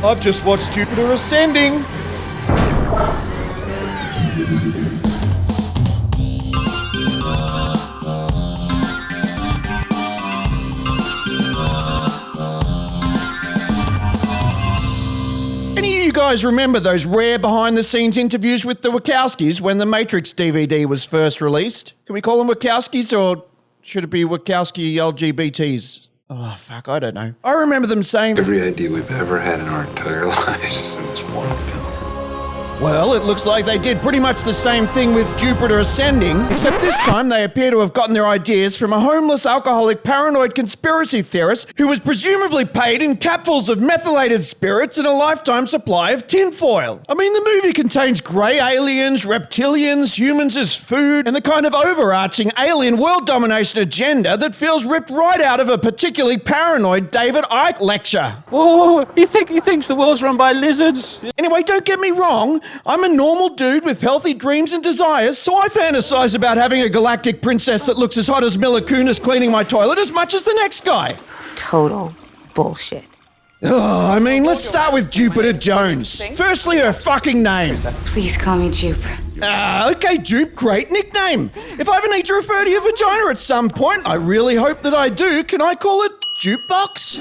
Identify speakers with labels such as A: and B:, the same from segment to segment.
A: I've just watched Jupiter Ascending. Any of you guys remember those rare behind-the-scenes interviews with the Wachowskis when the Matrix DVD was first released? Can we call them Wachowskis, or should it be Wachowski LGBTs? Oh, fuck, I don't know. I remember them saying...
B: Every idea we've ever had in our entire lives is in this one film.
A: Well, it looks like they did pretty much the same thing with Jupiter Ascending, except this time they appear to have gotten their ideas from a homeless, alcoholic, paranoid conspiracy theorist who was presumably paid in capfuls of methylated spirits and a lifetime supply of tinfoil. I mean, the movie contains grey aliens, reptilians, humans as food, and the kind of overarching alien world domination agenda that feels ripped right out of a particularly paranoid David Icke lecture.
C: Whoa, he thinks the world's run by lizards.
A: Anyway, don't get me wrong. I'm a normal dude with healthy dreams and desires, so I fantasize about having a galactic princess that looks as hot as Mila Kunis cleaning my toilet as much as the next guy.
D: Total bullshit.
A: Oh, I mean, let's start with Jupiter Jones. Firstly, her fucking name.
D: Please call me Jupe.
A: Okay, Jupe, great nickname. If I ever need to refer to your vagina at some point, I really hope that I do, can I call it Jukebox?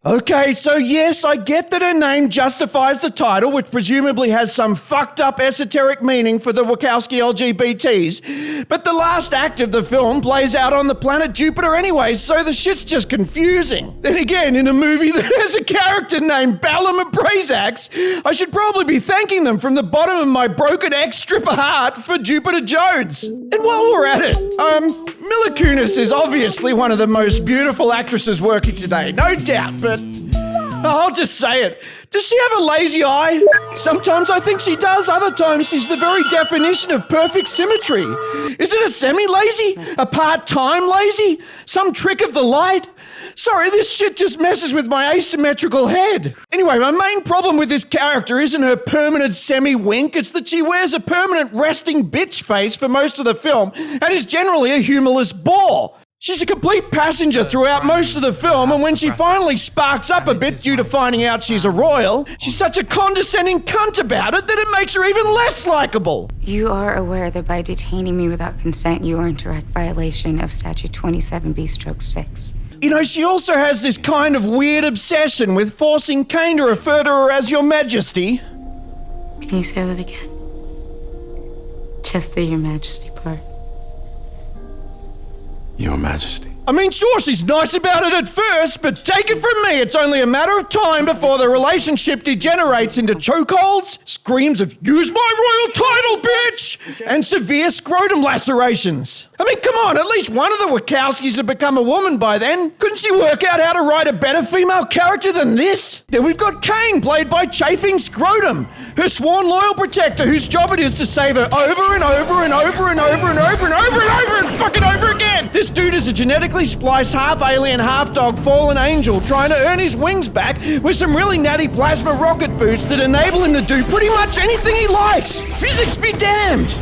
A: Okay, so yes, I get that her name justifies the title, which presumably has some fucked up esoteric meaning for the Wachowski LGBTs, but the last act of the film plays out on the planet Jupiter anyway, so the shit's just confusing. Then again, in a movie that has a character named Ballum and Brazax, I should probably be thanking them from the bottom of my broken ex-stripper heart for Jupiter Jones. And while we're at it, Mila Kunis is obviously one of the most beautiful actresses working today, no doubt, but I'll just say it. Does she have a lazy eye? Sometimes I think she does, other times she's the very definition of perfect symmetry. Is it a semi-lazy? A part-time lazy? Some trick of the light? Sorry, this shit just messes with my asymmetrical head. Anyway, my main problem with this character isn't her permanent semi-wink, it's that she wears a permanent resting bitch face for most of the film and is generally a humorless bore. She's a complete passenger throughout most of the film, and when she finally sparks up a bit due to finding out she's a royal, she's such a condescending cunt about it that it makes her even less likable.
D: You are aware that by detaining me without consent, you are in direct violation of Statute 27B/6.
A: You know, she also has this kind of weird obsession with forcing Cain to refer to her as Your Majesty.
D: Can you say that again? Just the Your Majesty part.
B: Your Majesty.
A: I mean, sure, she's nice about it at first, but take it from me, it's only a matter of time before the relationship degenerates into chokeholds, screams of, "Use my royal title, bitch!" and severe scrotum lacerations. I mean, come on, at least one of the Wachowskis had become a woman by then. Couldn't she work out how to write a better female character than this? Then we've got Cain, played by Chafing Scrotum, her sworn loyal protector whose job it is to save her over and over and over and over and over and over and over and fucking over again. This dude is a genetically spliced half-alien, half-dog fallen angel trying to earn his wings back with some really natty plasma rocket boots that enable him to do pretty much anything he likes. Physics be damned.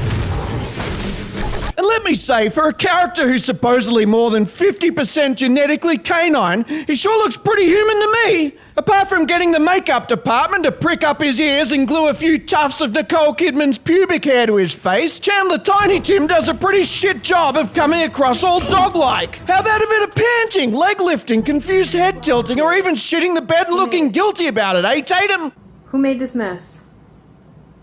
A: And let me say, for a character who's supposedly more than 50% genetically canine, he sure looks pretty human to me. Apart from getting the makeup department to prick up his ears and glue a few tufts of Nicole Kidman's pubic hair to his face, Chandler Tiny Tim does a pretty shit job of coming across all dog-like. How about a bit of panting, leg lifting, confused head tilting, or even shitting the bed and looking guilty about it, eh, Tatum?
E: Who made this mess?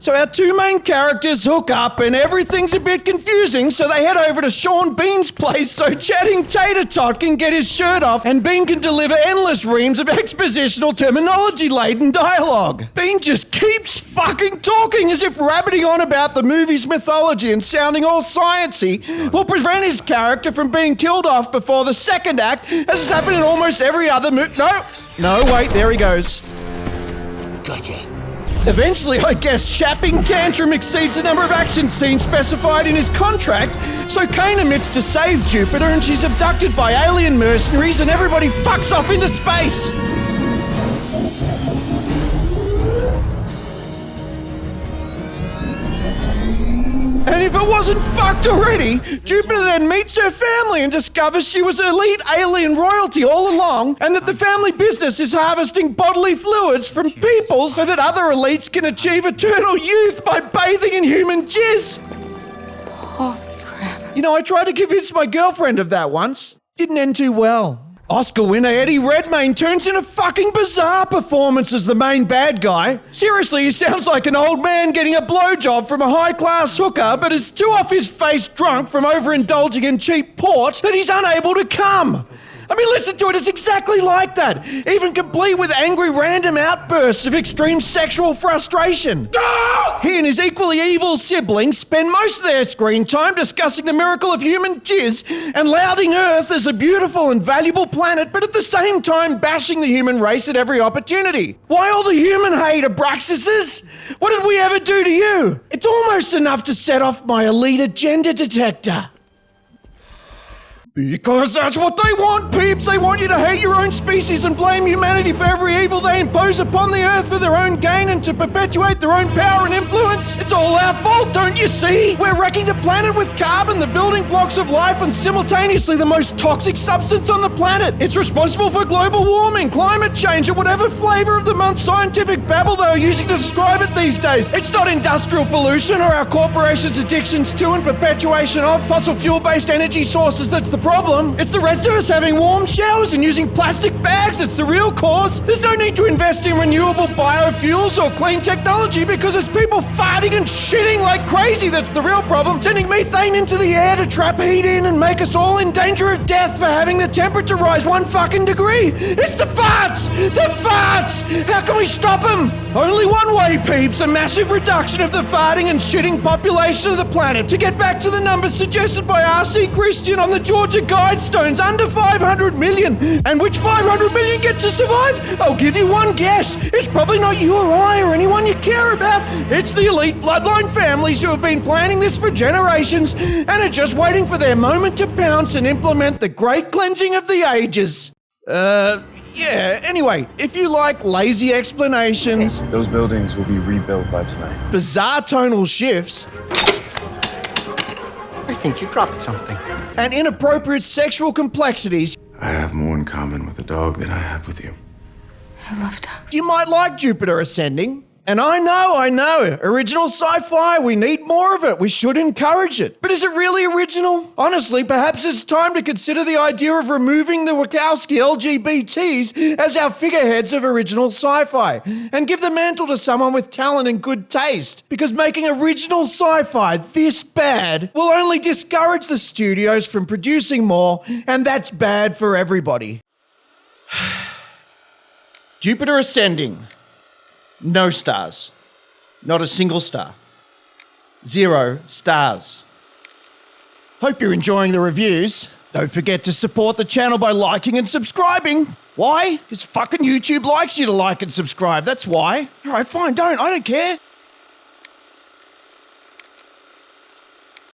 A: So our two main characters hook up and everything's a bit confusing, so they head over to Sean Bean's place so chatting Tater Tot can get his shirt off and Bean can deliver endless reams of expositional terminology-laden dialogue. Bean just keeps fucking talking as if rabbiting on about the movie's mythology and sounding all sciencey will prevent his character from being killed off before the second act, as has happened in almost every other movie. No, wait, there he goes.
F: Gotcha.
A: Eventually, I guess, Shapping Tantrum exceeds the number of action scenes specified in his contract, so Cain admits to save Jupiter and she's abducted by alien mercenaries and everybody fucks off into space. And if it wasn't fucked already, Jupiter then meets her family and discovers she was elite alien royalty all along, and that the family business is harvesting bodily fluids from people so that other elites can achieve eternal youth by bathing in human jizz.
D: Holy crap.
A: You know, I tried to convince my girlfriend of that once. Didn't end too well. Oscar winner Eddie Redmayne turns in a fucking bizarre performance as the main bad guy. Seriously, he sounds like an old man getting a blowjob from a high-class hooker, but is too off his face drunk from overindulging in cheap port that he's unable to come. I mean, listen to it, it's exactly like that. Even complete with angry random outbursts of extreme sexual frustration. He and his equally evil siblings spend most of their screen time discussing the miracle of human jizz and lauding Earth as a beautiful and valuable planet, but at the same time bashing the human race at every opportunity. Why all the human hate, Abraxases? What did we ever do to you? It's almost enough to set off my elite agenda detector. Because that's what they want, peeps. They want you to hate your own species and blame humanity for every evil they impose upon the Earth for their own gain and to perpetuate their own power and influence. It's all our fault, don't you see? We're wrecking the planet with carbon, the building blocks of life, and simultaneously the most toxic substance on the planet. It's responsible for global warming, climate change, or whatever flavor of the month scientific babble they are using to describe it these days. It's not industrial pollution or our corporations' addictions to and perpetuation of fossil fuel-based energy sources that's the problem. It's the rest of us having warm showers and using plastic bags that's the real cause. There's no need to invest in renewable biofuels or clean technology because it's people farting and shitting like crazy that's the real problem. Sending methane into the air to trap heat in and make us all in danger of death for having the temperature rise 1 fucking degree. It's the farts! The farts! How can we stop them? Only one way, peeps, a massive reduction of the farting and shitting population of the planet. To get back to the numbers suggested by R.C. Christian on the Georgia Guidestones, under 500 million. And which 500 million get to survive? I'll give you one guess. It's probably not you or I or anyone you care about. It's the elite bloodline families who have been planning this for generations and are just waiting for their moment to pounce and implement the great cleansing of the ages. Yeah, anyway, if you like lazy explanations,
E: Those buildings will be rebuilt by tonight.
A: bizarre tonal shifts,
F: I think you dropped something.
A: and inappropriate sexual complexities,
E: I have more in common with the dog than I have with you.
D: I love dogs.
A: you might like Jupiter Ascending. And I know, original sci-fi, we need more of it, we should encourage it. But is it really original? Honestly, perhaps it's time to consider the idea of removing the Wachowski LGBTs as our figureheads of original sci-fi, and give the mantle to someone with talent and good taste. Because making original sci-fi this bad will only discourage the studios from producing more, and that's bad for everybody. Jupiter Ascending. No stars. Not a single star. 0 stars. Hope you're enjoying the reviews. Don't forget to support the channel by liking and subscribing. Why? Because fucking YouTube likes you to like and subscribe. That's why. All right, fine, don't. I don't care.